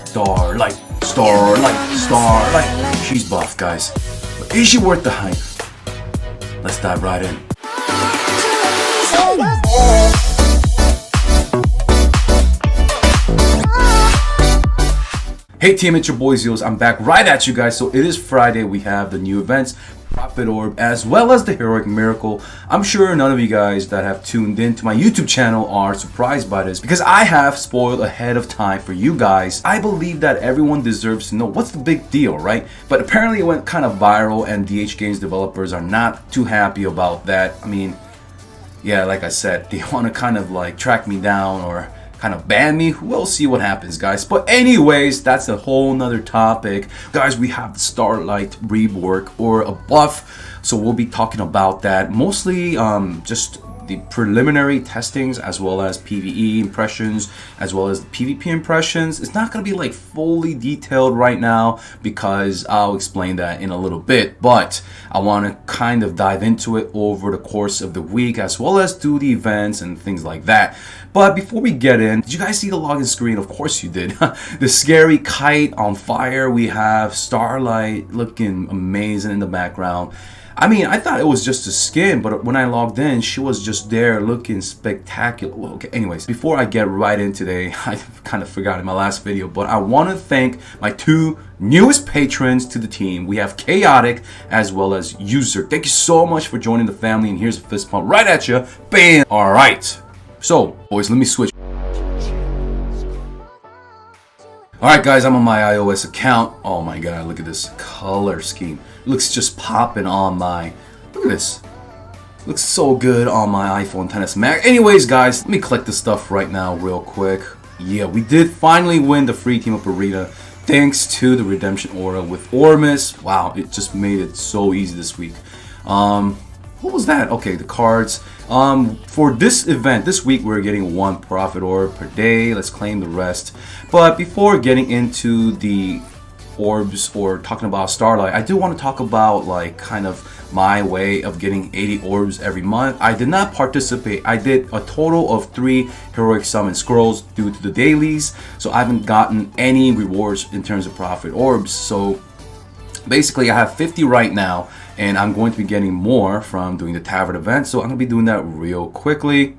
Starlight, Starlight, Starlight. She's buff, guys. But is she worth the hype? Let's dive right in. Hey team, it's your boy Zeals. I'm back right at you guys. So it is Friday. We have the new events, Prophet Orb, as well as the Heroic Miracle. I'm sure none of you guys that have tuned in to my YouTube channel are surprised by this because I have spoiled ahead of time for you guys. I believe that everyone deserves to know what's the big deal, right? But apparently it went kind of viral and DH Games developers are not too happy about that. I mean, yeah, like I said, they want to kind of like track me down or kind of ban me. We'll see what happens, guys. But anyways, that's a whole nother topic. Guys, we have the Starlight rework or a buff, so we'll be talking about that. Mostly just the preliminary testings as well as PvE impressions as well as the PvP impressions. It's not going to be like fully detailed right now because I'll explain that in a little bit, but I want to kind of dive into it over the course of the week as well as do the events and things like that. But before we get in, did you guys see the login screen? Of course you did. The scary kite on fire. We have Starlight looking amazing in the background. I mean, I thought it was just a skin, but when I logged in, she was just there looking spectacular. Well, okay, anyways, before I get right in today, I kind of forgot in my last video, but I want to thank my two newest patrons to the team. We have Chaotic as well as User. Thank you so much for joining the family, and here's a fist pump right at you. Bam! All right. So, boys, let me switch. Alright guys, I'm on my iOS account. Oh my god, look at this color scheme. It looks just popping on my... Look at this. Looks so good on my iPhone XS Max. Anyways guys, let me collect the stuff right now real quick. Yeah, we did finally win the free team up arena thanks to the redemption aura with Ormus. Wow, it just made it so easy this week. What was that? Okay, the cards. For this event, this week we're getting one Prophet Orb per day. Let's claim the rest. But before getting into the orbs or talking about Starlight, I do want to talk about like kind of my way of getting 80 orbs every month. I did not participate. I did a total of 3 heroic summon scrolls due to the dailies. So I haven't gotten any rewards in terms of Prophet Orbs. So basically I have 50 right now, and I'm going to be getting more from doing the Tavern event, so I'm going to be doing that real quickly.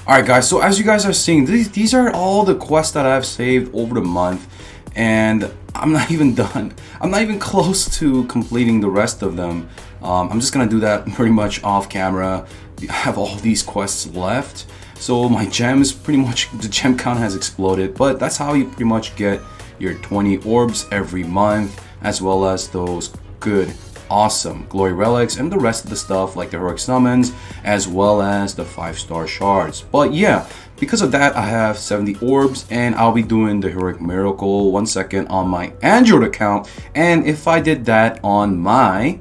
Alright guys, so as you guys are seeing, these are all the quests that I've saved over the month, and I'm not even done. I'm not even close to completing the rest of them. I'm just gonna do that pretty much off camera. I have all these quests left, so my gems, pretty much the gem count has exploded, but that's how you pretty much get your 20 orbs every month, as well as those good awesome glory relics and the rest of the stuff like the heroic summons as well as the 5-star shards. But yeah, because of that I have 70 orbs, and I'll be doing the heroic miracle 1 second on my Android account, and if I did that on my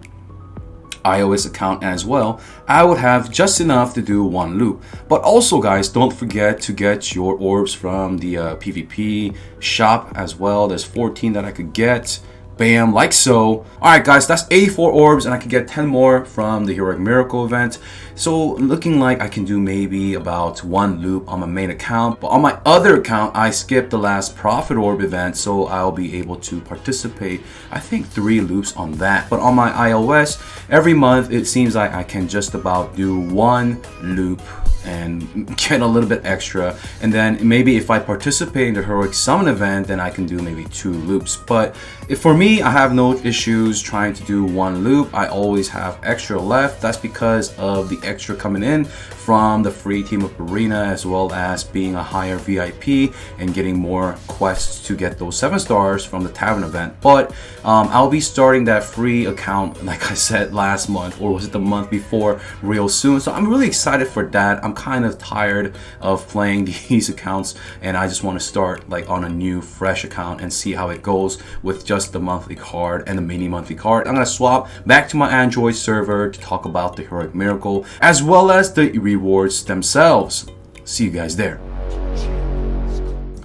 iOS account as well, I would have just enough to do one loop. But also guys, don't forget to get your orbs from the PvP shop as well. There's 14 that I could get. Bam, like so. Alright guys, that's 84 orbs, and I can get 10 more from the Heroic Miracle event. So looking like I can do maybe about 1 loop on my main account. But on my other account, I skipped the last Prophet Orb event, so I'll be able to participate, I think 3 loops on that. But on my iOS, every month it seems like I can just about do 1 loop and get a little bit extra, and then maybe if I participate in the heroic summon event, then I can do maybe 2 loops. But if for me, I have no issues trying to do 1 loop. I always have extra left. That's because of the extra coming in from the free team up arena, as well as being a higher VIP and getting more quests to get those 7 stars from the Tavern event. But I'll be starting that free account, like I said, last month, or was it the month before, real soon. So I'm really excited for that. I'm kind of tired of playing these accounts, and I just want to start like on a new fresh account and see how it goes with just the monthly card and the mini monthly card. I'm gonna swap back to my Android server to talk about the heroic miracle as well as the rewards themselves. See you guys there.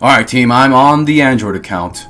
Alright team, I'm on the Android account.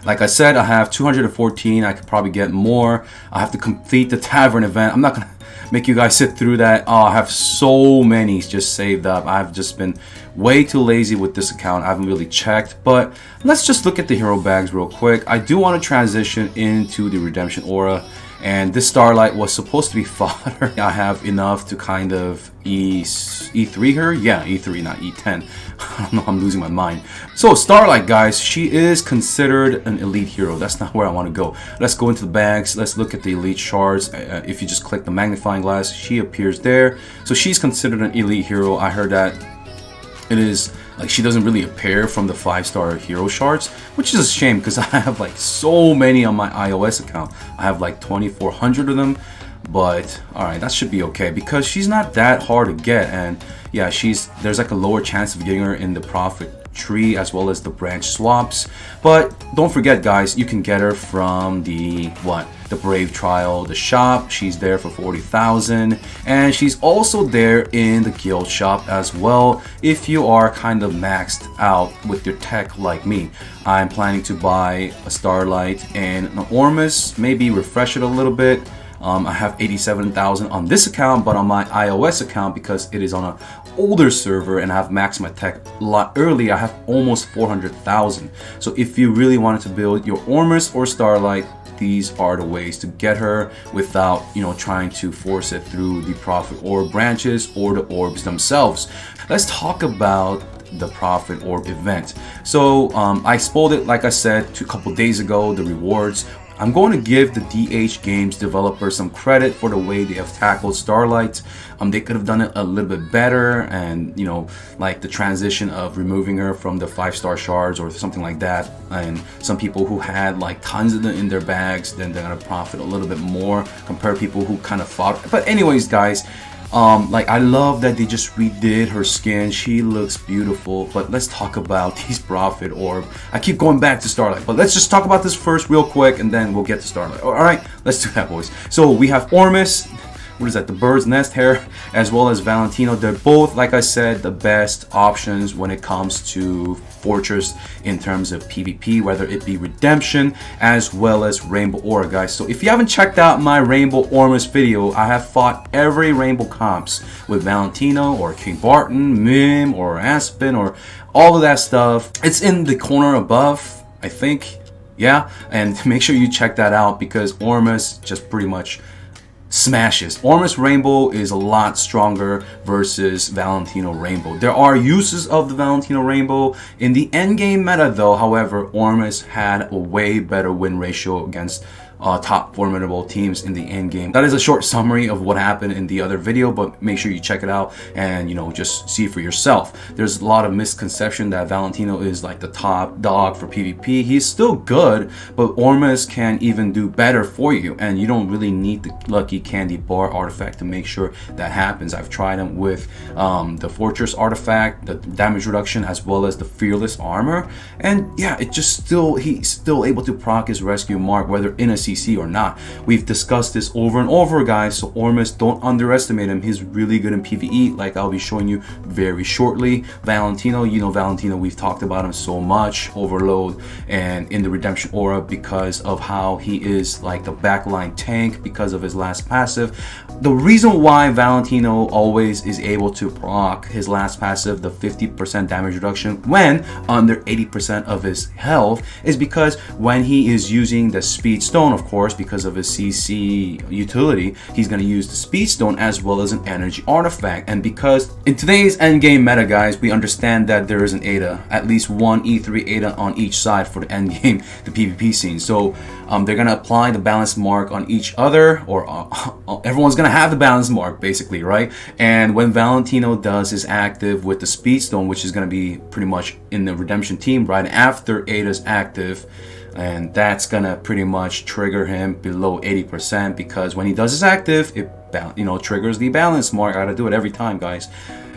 Like I said, I have 214. I could probably get more. I have to complete the Tavern event. I'm not gonna make you guys sit through that. Oh, I have so many just saved up. I've just been way too lazy with this account. I haven't really checked, but let's just look at the hero bags real quick. I do want to transition into the Redemption Aura, and this Starlight was supposed to be fodder. I have enough to kind of E3 her? Yeah, E3, not E10. I don't know, I'm losing my mind. So Starlight, guys, she is considered an elite hero. That's not where I want to go. Let's go into the bags. Let's look at the elite shards. If you just click the magnifying glass, she appears there. So she's considered an elite hero. I heard that it is like she doesn't really appear from the 5-star hero shards, which is a shame because I have like so many on my iOS account. I have like 2,400 of them. But alright, that should be okay because she's not that hard to get, and yeah, there's like a lower chance of getting her in the profit tree as well as the branch swaps. But don't forget, guys, you can get her from the Brave Trial, the shop. She's there for 40,000, and she's also there in the guild shop as well if you are kind of maxed out with your tech like me. I'm planning to buy a Starlight and an Ormus, maybe refresh it a little bit. I have 87,000 on this account, but on my iOS account, because it is on an older server and I have maxed my tech a lot early, I have almost 400,000. So if you really wanted to build your Ormus or Starlight, these are the ways to get her without, you know, trying to force it through the Prophet Orb branches or the orbs themselves. Let's talk about the Prophet Orb event. So I spoiled it, like I said, a couple days ago, the rewards. I'm going to give the DH Games developer some credit for the way they have tackled Starlight. They could have done it a little bit better, and you know, like the transition of removing her from the 5-star shards or something like that. And some people who had like tons of them in their bags, then they're gonna profit a little bit more compared to people who kind of fought. But anyways, guys, like I love that they just redid her skin. She looks beautiful. But let's talk about these Prophet Orb. I keep going back to Starlight, but let's just talk about this first real quick and then we'll get to Starlight. Alright, let's do that, boys. So we have Ormus, what is that, the bird's nest hair, as well as Valentino. They're both, like I said, the best options when it comes to Fortress in terms of PvP, whether it be Redemption as well as Rainbow Aura, guys. So if you haven't checked out my Rainbow Ormus video, I have fought every Rainbow comps with Valentino or King Barton, Mim or Aspen or all of that stuff. It's in the corner above, I think. Yeah, and make sure you check that out because Ormus just pretty much smashes. Ormus Rainbow is a lot stronger versus Valentino Rainbow. There are uses of the Valentino Rainbow in the endgame meta though. However, Ormus had a way better win ratio against top formidable teams in the end game. That is a short summary of what happened in the other video, but make sure you check it out and, you know, just see for yourself. There's a lot of misconception that Valentino is like the top dog for PvP. He's still good, but Ormus can even do better for you, and you don't really need the lucky candy bar artifact to make sure that happens. I've tried them with the Fortress artifact, the damage reduction, as well as the fearless armor, and yeah, it just he's still able to proc his rescue mark whether in a CC or not. We've discussed this over and over, guys, so Ormus, don't underestimate him. He's really good in PvE, like I'll be showing you very shortly. Valentino, you know Valentino, we've talked about him so much, Overload and in the Redemption Aura, because of how he is like the backline tank because of his last passive. The reason why Valentino always is able to proc his last passive, the 50% damage reduction, when under 80% of his health, is because when he is using the Speed Stone, of course, because of his CC utility, he's going to use the Speed Stone as well as an energy artifact. And because in today's endgame meta, guys, we understand that there is an ADA, at least one E3 ADA on each side for the endgame, the PvP scene. So they're going to apply the balance mark on each other, or everyone's going to have the balance mark basically, right? And when Valentino does his active with the Speed Stone, which is going to be pretty much in the Redemption team right after Ada's active, and that's gonna pretty much trigger him below 80%, because when he does his active, it, you know, triggers the balance mark. I gotta do it every time, guys.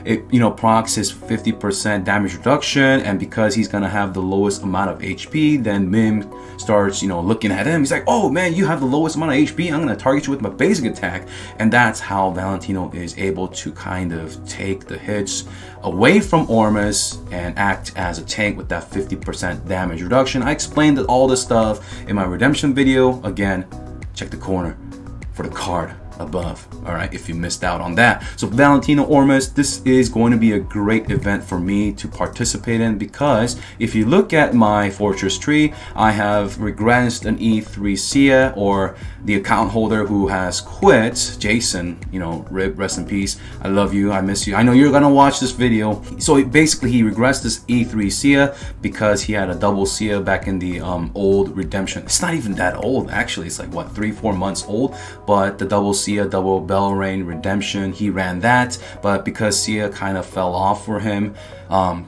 it, you know, procs his 50% damage reduction, and because he's gonna have the lowest amount of HP, then Mim starts, you know, looking at him. He's like, oh man, you have the lowest amount of HP, I'm gonna target you with my basic attack. And that's how Valentino is able to kind of take the hits away from Ormus and act as a tank with that 50% damage reduction. I explained all this stuff in my redemption video. Again, check the corner for the card above, all right, if you missed out on that. So Valentino Ormus, this is going to be a great event for me to participate in, because if you look at my fortress tree, I have regressed an E3 Sia, or the account holder who has quit, Jason, you know, rest in peace, I love you, I miss you, I know you're gonna watch this video. So basically he regressed this E3 Sia because he had a double Sia back in the old redemption. It's not even that old actually, it's like what, 3-4 months old, but the double Sia, double Belrain redemption, he ran that, but because Sia kind of fell off for him,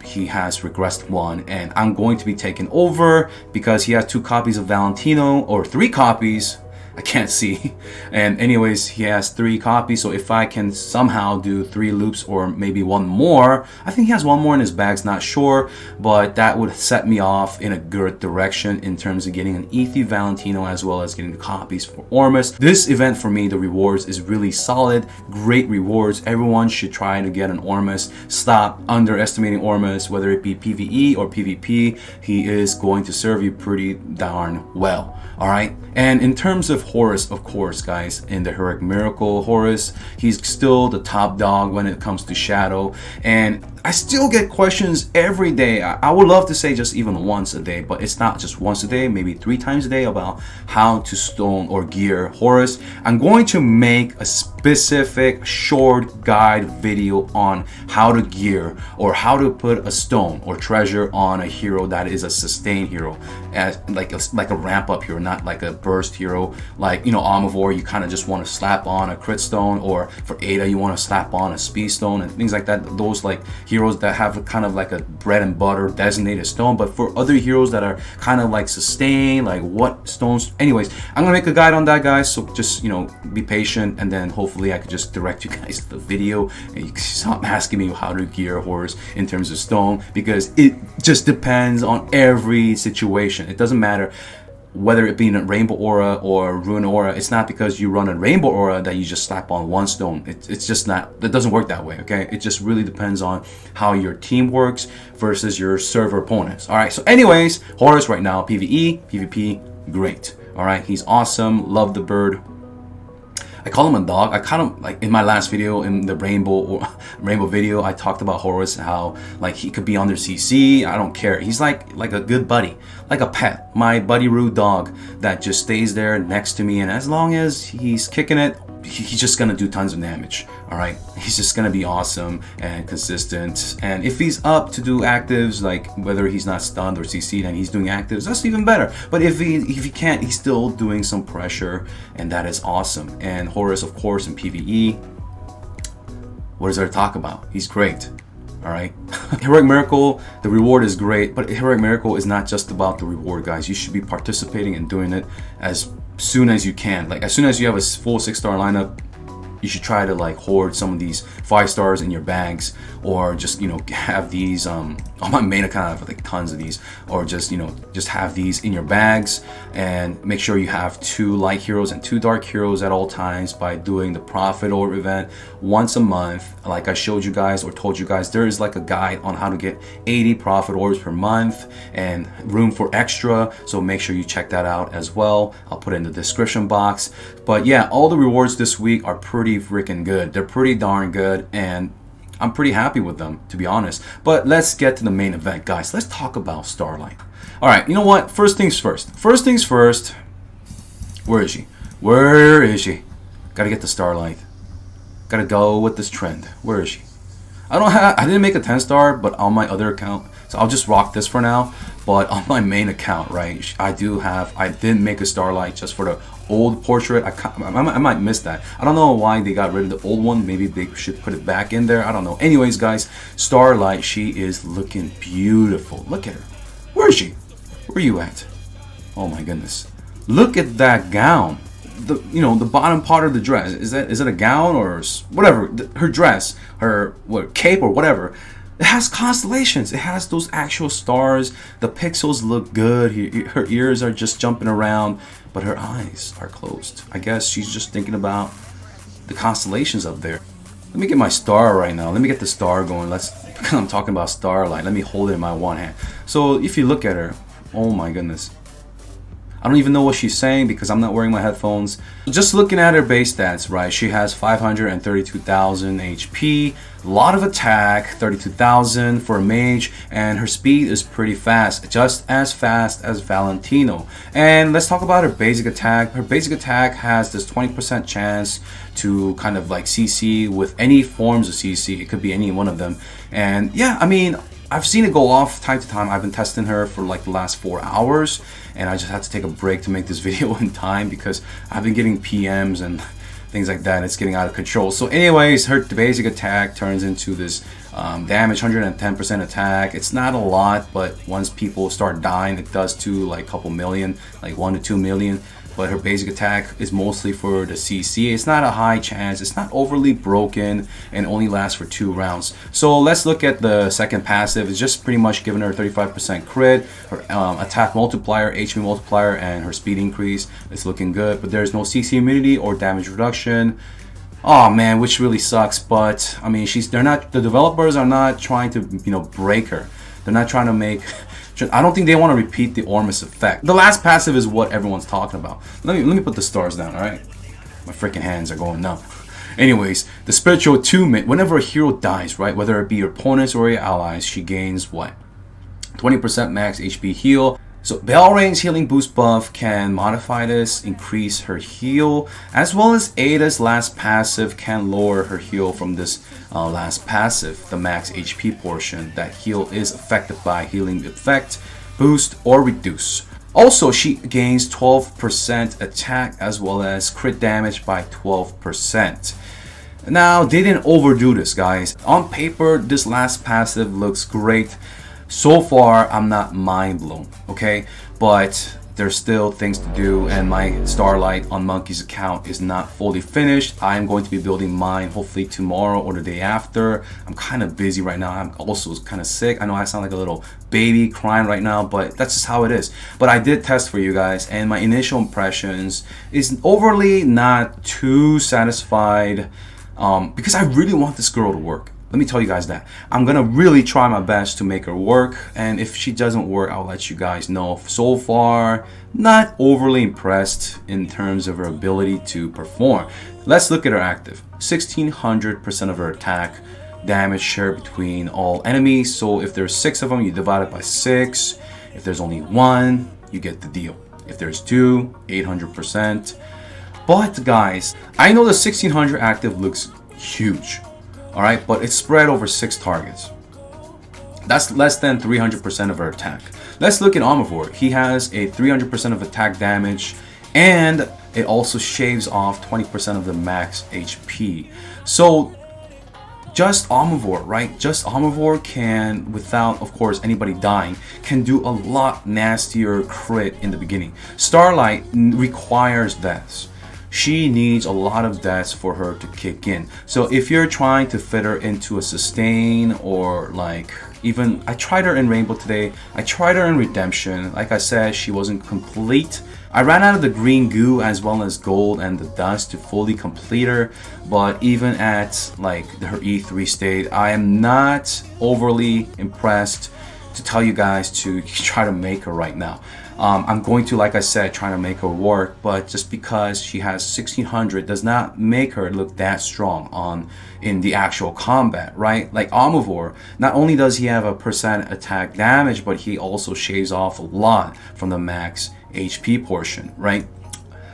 he has regressed one, and I'm going to be taking over because he has 2 copies of Valentino, or 3 copies, I can't see, and anyways he has 3 copies. So if I can somehow do 3 loops or maybe 1 more, I think he has 1 more in his bags, not sure, but that would set me off in a good direction in terms of getting an E3 Valentino as well as getting the copies for Ormus. This event for me, the rewards is really solid, great rewards. Everyone should try to get an Ormus. Stop underestimating Ormus, whether it be PvE or PvP. He is going to serve you pretty darn well, all right? And in terms of Horus, of course, guys, in the Heroic Miracle, Horus, he's still the top dog when it comes to Shadow, and I still get questions every day. I would love to say just even once a day, but it's not just once a day, maybe 3 times a day, about how to stone or gear Horus. I'm going to make a specific short guide video on how to gear or how to put a stone or treasure on a hero that is a sustained hero, as like a ramp up hero, not like a burst hero. Like, you know, Omnivore, you kind of just want to slap on a crit stone, or for Ada you want to slap on a speed stone and things like that. Those like heroes that have kind of like a bread and butter designated stone. But for other heroes that are kind of like sustained, like what stones, anyways, I'm gonna make a guide on that, guys, so just, you know, be patient, and then hopefully I could just direct you guys to the video and you can stop asking me how to gear Horus in terms of stone, because it just depends on every situation. It doesn't matter whether it be in a Rainbow Aura or Ruin Aura. It's not because you run a Rainbow Aura that you just slap on 1 stone. It's just not, it doesn't work that way, okay? It just really depends on how your team works versus your server opponents. All right, so anyways, Horus right now, PvE, PvP, great. All right, he's awesome, love the bird. I call him a dog. I kind of, like in my last video, in the rainbow video, I talked about Horus, how like he could be under CC. I don't care. He's like a good buddy, like a pet. My buddy Rude dog that just stays there next to me, and as long as he's kicking it, he's just gonna do tons of damage. All right, he's just gonna be awesome and consistent. And if he's up to do actives, like whether he's not stunned or CC'd and he's doing actives, that's even better. But if he can't, he's still doing some pressure, and that is awesome. And Horus, of course, in PvE, what is there to talk about? He's great. All right. Heroic Miracle, the reward is great, but Heroic Miracle is not just about the reward, guys. You should be participating and doing it as soon as you can. Like as soon as you have a full 6-star lineup, you should try to like hoard some of these 5 stars in your bags, or just, you know, have these on my main account. I have like tons of these, or just, you know, just have these in your bags, and make sure you have 2 light heroes and 2 dark heroes at all times by doing the Prophet Orb event once a month. Like I showed you guys or told you guys, there is like a guide on how to get 80 Prophet Orbs per month and room for extra, so make sure you check that out as well. I'll put it in the description box. But yeah, all the rewards this week are pretty freaking good. They're pretty darn good, and I'm pretty happy with them, to be honest. But let's get to the main event, guys. Let's talk about Starlight. All right, you know what? First things first. First things first. Where is she? Where is she? Gotta get the Starlight. Gotta go with this trend. Where is she? I didn't make a 10-star, but on my other account, so I'll just rock this for now. But on my main account, right, I did make a Starlight just for the old portrait. I might miss that. I don't know why they got rid of the old one. Maybe they should put it back in there. I don't know. Anyways, guys, Starlight, she is looking beautiful. Look at her. Where is she? Where are you at? Oh my goodness. Look at that gown. the bottom part of the dress, is it a gown or whatever, her dress, her cape or whatever, it has constellations. It has those actual stars. The pixels look good. Her ears are just jumping around, but her eyes are closed. I guess she's just thinking about the constellations up there. Let me get my star right now. Let me get the star going. Because I'm talking about Starlight, let me hold it in my one hand. So if you look at her, oh my goodness, I don't even know what she's saying because I'm not wearing my headphones. Just looking at her base stats, right? She has 532,000 HP, a lot of attack, 32,000 for a mage, and her speed is pretty fast, just as fast as Valentino. And let's talk about her basic attack. Her basic attack has this 20% chance to kind of like CC with any forms of CC. It could be any one of them. And yeah, I mean, I've seen it go off time to time. I've been testing her for like the last 4 hours, and I just had to take a break to make this video in time because I've been getting PMs and things like that. It's getting out of control. So anyways, her basic attack turns into this damage, 110% attack. It's not a lot, but once people start dying, it does to like a couple million, like 1 to 2 million. But her basic attack is mostly for the CC. It's not a high chance. It's not overly broken and only lasts for 2 rounds. So let's look at the second passive. It's just pretty much giving her 35% crit, her attack multiplier, HP multiplier, and her speed increase. It's looking good, but there's no CC immunity or damage reduction. Oh man, which really sucks. But I mean, the developers are not trying to break her. They're not trying to make. I don't think they want to repeat the Ormus effect. The last passive is what everyone's talking about. Let me put the stars down, alright? My freaking hands are going numb. Anyways, the spiritual attunement, whenever a hero dies, right? Whether it be your opponents or your allies, she gains what? 20% max HP heal. So Belrain's healing boost buff can modify this, increase her heal, as well as Ada's last passive can lower her heal from this last passive, the max HP portion. That heal is affected by healing effect, boost, or reduce. Also, she gains 12% attack as well as crit damage by 12%. Now, they didn't overdo this, guys. On paper, this last passive looks great. So far, I'm not mind blown, okay? But there's still things to do, and my Starlight on Monkey's account is not fully finished. I'm going to be building mine hopefully tomorrow or the day after. I'm kind of busy right now. I'm also kind of sick. I know I sound like a little baby crying right now, but that's just how it is. But I did test for you guys, and my initial impressions is overly not too satisfied because I really want this girl to work. Let me tell you guys that. I'm gonna really try my best to make her work, and if she doesn't work, I'll let you guys know. So far, not overly impressed in terms of her ability to perform. Let's look at her active. 1600% of her attack damage shared between all enemies. So if there's 6 of them, you divide it by 6. If there's only 1, you get the deal. If there's 2, 800%. But guys, I know the 1600 active looks huge. Alright, but it's spread over 6 targets. That's less than 300% of her attack. Let's look at Omnivore. He has a 300% of attack damage, and it also shaves off 20% of the max HP. So just Omnivore, right? Just Omnivore can, without of course anybody dying, can do a lot nastier crit in the beginning. Starlight requires deaths. She needs a lot of deaths for her to kick in. So if you're trying to fit her into a sustain, or like even, I tried her in Rainbow today, I tried her in Redemption. Like I said, she wasn't complete. I ran out of the green goo as well as gold and the dust to fully complete her. But even at like her E3 state, I am not overly impressed to tell you guys to try to make her right now. I'm going to, like I said, try to make her work, but just because she has 1600 does not make her look that strong in the actual combat, right? Like Omnivore, not only does he have a percent attack damage, but he also shaves off a lot from the max HP portion, right?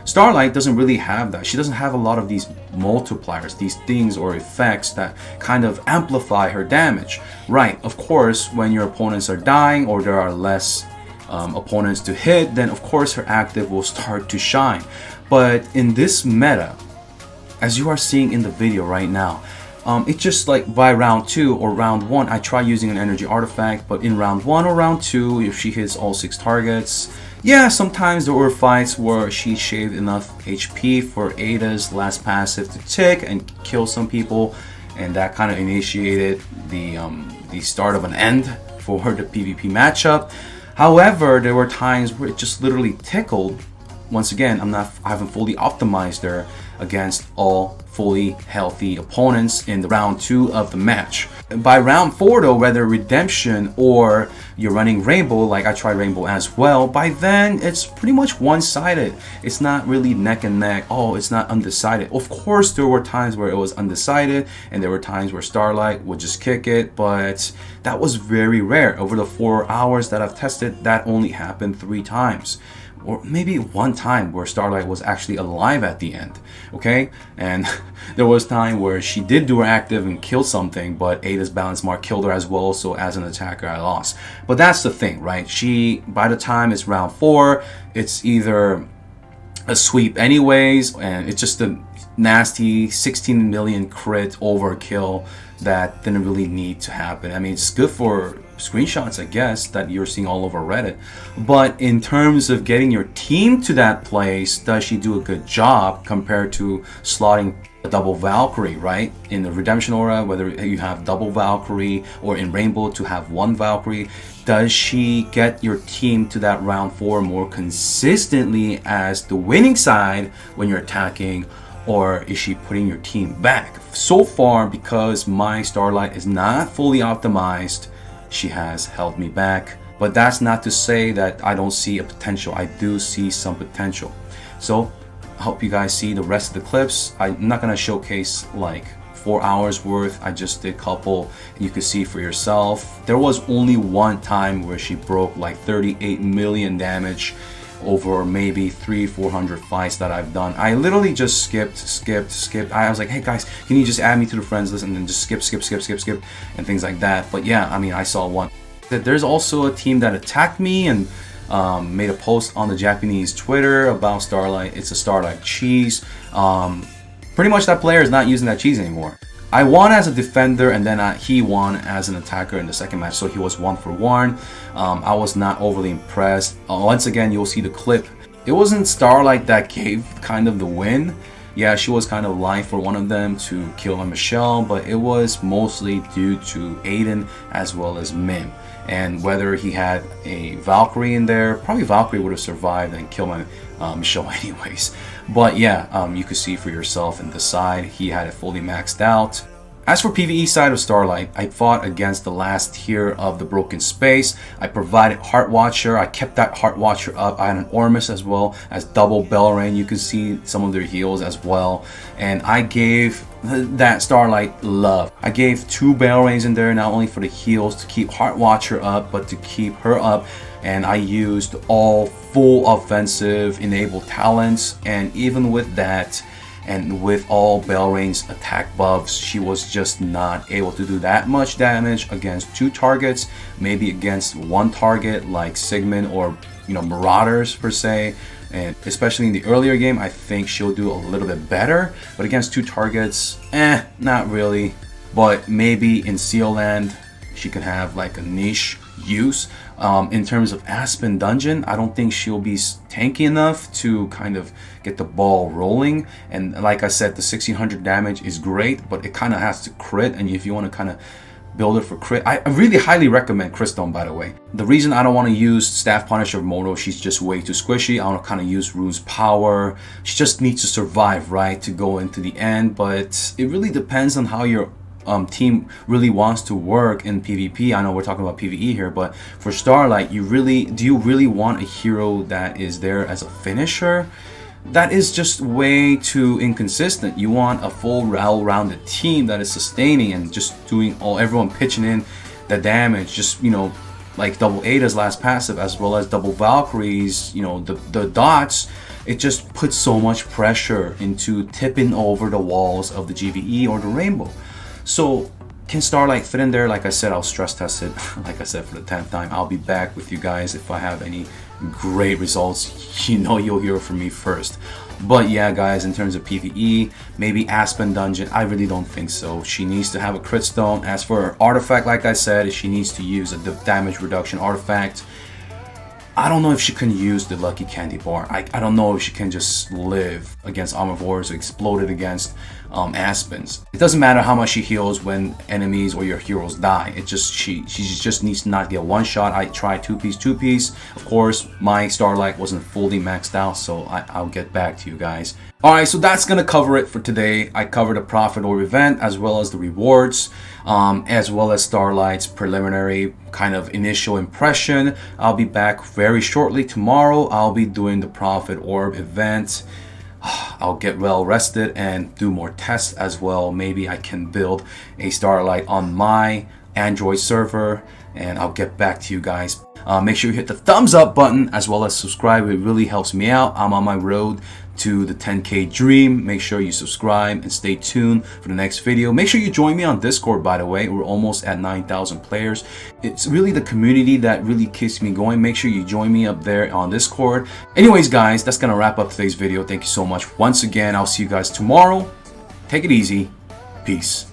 Starlight doesn't really have that. She doesn't have a lot of these multipliers, these things or effects that kind of amplify her damage. Right, of course, when your opponents are dying or there are less opponents to hit, then of course her active will start to shine. But in this meta, as you are seeing in the video right now, it's just like by round 2 or round 1, I try using an energy artifact, but in round 1 or round 2, if she hits all 6 targets, Yeah, sometimes there were fights where she shaved enough HP for Ada's last passive to tick and kill some people, and that kind of initiated the start of an end for the PvP matchup. However, there were times where it just literally tickled. Once again, I haven't fully optimized her against all fully healthy opponents in the round 2 of the match. By round 4 though, whether redemption or you're running rainbow, like I tried rainbow as well, by then it's pretty much one-sided. It's not really neck and neck. Oh, it's not undecided. Of course there were times where it was undecided, and there were times where Starlight would just kick it, but that was very rare. Over the 4 hours that I've tested, that only happened 3 times. Or maybe one time where Starlight was actually alive at the end, okay? And there was time where she did do her active and kill something, but Ada's balance mark killed her as well, so as an attacker I lost. But that's the thing, right? By the time it's round 4, it's either a sweep anyways, and it's just a nasty 16 million crit overkill that didn't really need to happen. I mean, it's good for screenshots, I guess, that you're seeing all over Reddit, but in terms of getting your team to that place, does she do a good job compared to slotting a double Valkyrie, right? In the redemption aura, whether you have double Valkyrie, or in rainbow to have 1 Valkyrie, does she get your team to that round 4 more consistently as the winning side when you're attacking, or is she putting your team back? So far, because my Starlight is not fully optimized, she has held me back. But that's not to say that I don't see a potential. I do see some potential. So I hope you guys see the rest of the clips. I'm not gonna showcase like 4 hours worth. I just did a couple, and you can see for yourself. There was only one time where she broke like 38 million damage over maybe 300-400 fights that I've done. I literally just skipped. I was like, hey guys, can you just add me to the friends list, and then just skip and things like that. But yeah, I mean, I saw one. There's also a team that attacked me and made a post on the Japanese Twitter about Starlight. It's a Starlight cheese. Pretty much that player is not using that cheese anymore. I won as a defender, and then he won as an attacker in the second match, so he was 1 for 1. I was not overly impressed. Once again, you'll see the clip. It wasn't Starlight that gave kind of the win. Yeah, she was kind of live for one of them to kill Michelle, but it was mostly due to Aiden as well as Mim. And whether he had a Valkyrie in there, probably Valkyrie would have survived and killed my Michelle anyways. But yeah, you could see for yourself and decide. He had it fully maxed out. As for PvE side of Starlight, I fought against the last tier of the Broken Space. I provided Heart Watcher. I kept that Heart Watcher up. I had an Ormus as well as double Belrain. You can see some of their heals as well. And I gave that Starlight love. I gave 2 Belrains in there, not only for the heals to keep Heart Watcher up, but to keep her up. And I used all full offensive enabled talents, and even with that, and with all Belrain's attack buffs, she was just not able to do that much damage against 2 targets, maybe against 1 target like Sigmund or Marauders per se. And especially in the earlier game, I think she'll do a little bit better, but against 2 targets, not really. But maybe in Seal Land, she could have like a niche use. In terms of Aspen Dungeon, I don't think she'll be tanky enough to kind of get the ball rolling. And like I said, the 1600 damage is great, but it kind of has to crit. And if you want to kind of build it for crit, I really highly recommend Crystone, by the way. The reason I don't want to use Staff Punisher of Moto, she's just way too squishy. I want to kind of use Rune's Power. She just needs to survive, right, to go into the end. But it really depends on how your team really wants to work in PvP. I know we're talking about PvE here, but for Starlight, do you really want a hero that is there as a finisher? That is just way too inconsistent. You want a full well-rounded team that is sustaining and just doing everyone pitching in the damage, just like double Ada's last passive as well as double Valkyrie's, the dots. It just puts so much pressure into tipping over the walls of the GVE or the Rainbow. So can Starlight fit in there? Like I said, I'll stress test it. Like I said, for the 10th time, I'll be back with you guys if I have any great results. You'll hear from me first. But yeah, guys, in terms of PvE, maybe Aspen Dungeon, I really don't think so. She needs to have a crit stone. As for her artifact, like I said, she needs to use a damage reduction artifact. I don't know if she can use the lucky candy bar. I don't know if she can just live against Armor of Horus or explode it against Aspens. It doesn't matter how much she heals when enemies or your heroes die. It just she just needs to not get one shot. I tried two piece. Of course, my Starlight wasn't fully maxed out, so I'll get back to you guys. Alright, so that's gonna cover it for today. I covered the profit or event as well as the rewards, as well as Starlight's preliminary kind of initial impression. I'll be back very shortly tomorrow. I'll be doing the profit orb event. I'll get well rested and do more tests as well. Maybe I can build a Starlight on my Android server, and I'll get back to you guys. Make sure you hit the thumbs up button as well as subscribe. It really helps me out. I'm on my road to the 10K dream. Make sure you subscribe and stay tuned for the next video. Make sure you join me on Discord, by the way. We're almost at 9,000 players. It's really the community that really keeps me going. Make sure you join me up there on Discord. Anyways, guys, that's gonna wrap up today's video. Thank you so much once again. I'll see you guys tomorrow. Take it easy. Peace.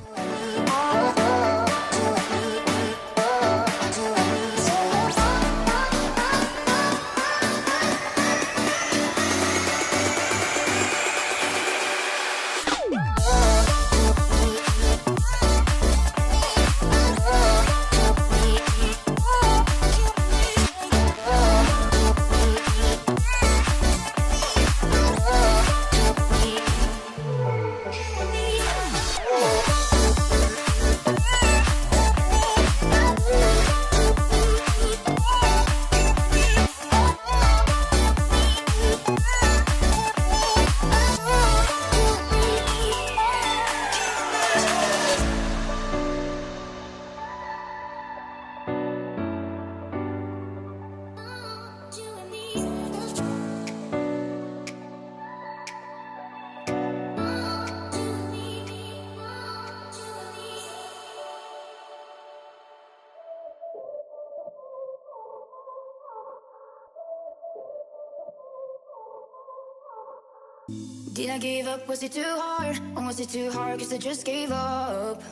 Did I give up? Was it too hard? Or was it too hard cause I just gave up?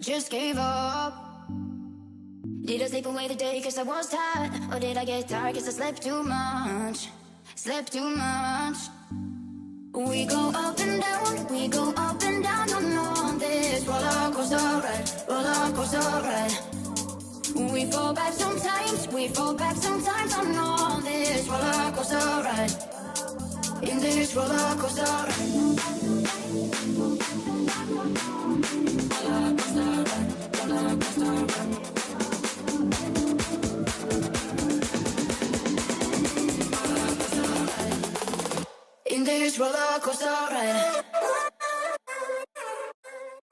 Just gave up. Did I sleep away the day cause I was tired? Or did I get tired cause I slept too much? Slept too much. We go up and down, we go up and down on this roller coaster ride, roller coaster ride. We fall back sometimes, we fall back sometimes on this roller coaster ride. In this roller coaster ride. Roller coaster ride, roller coaster ride. In this roller coaster ride.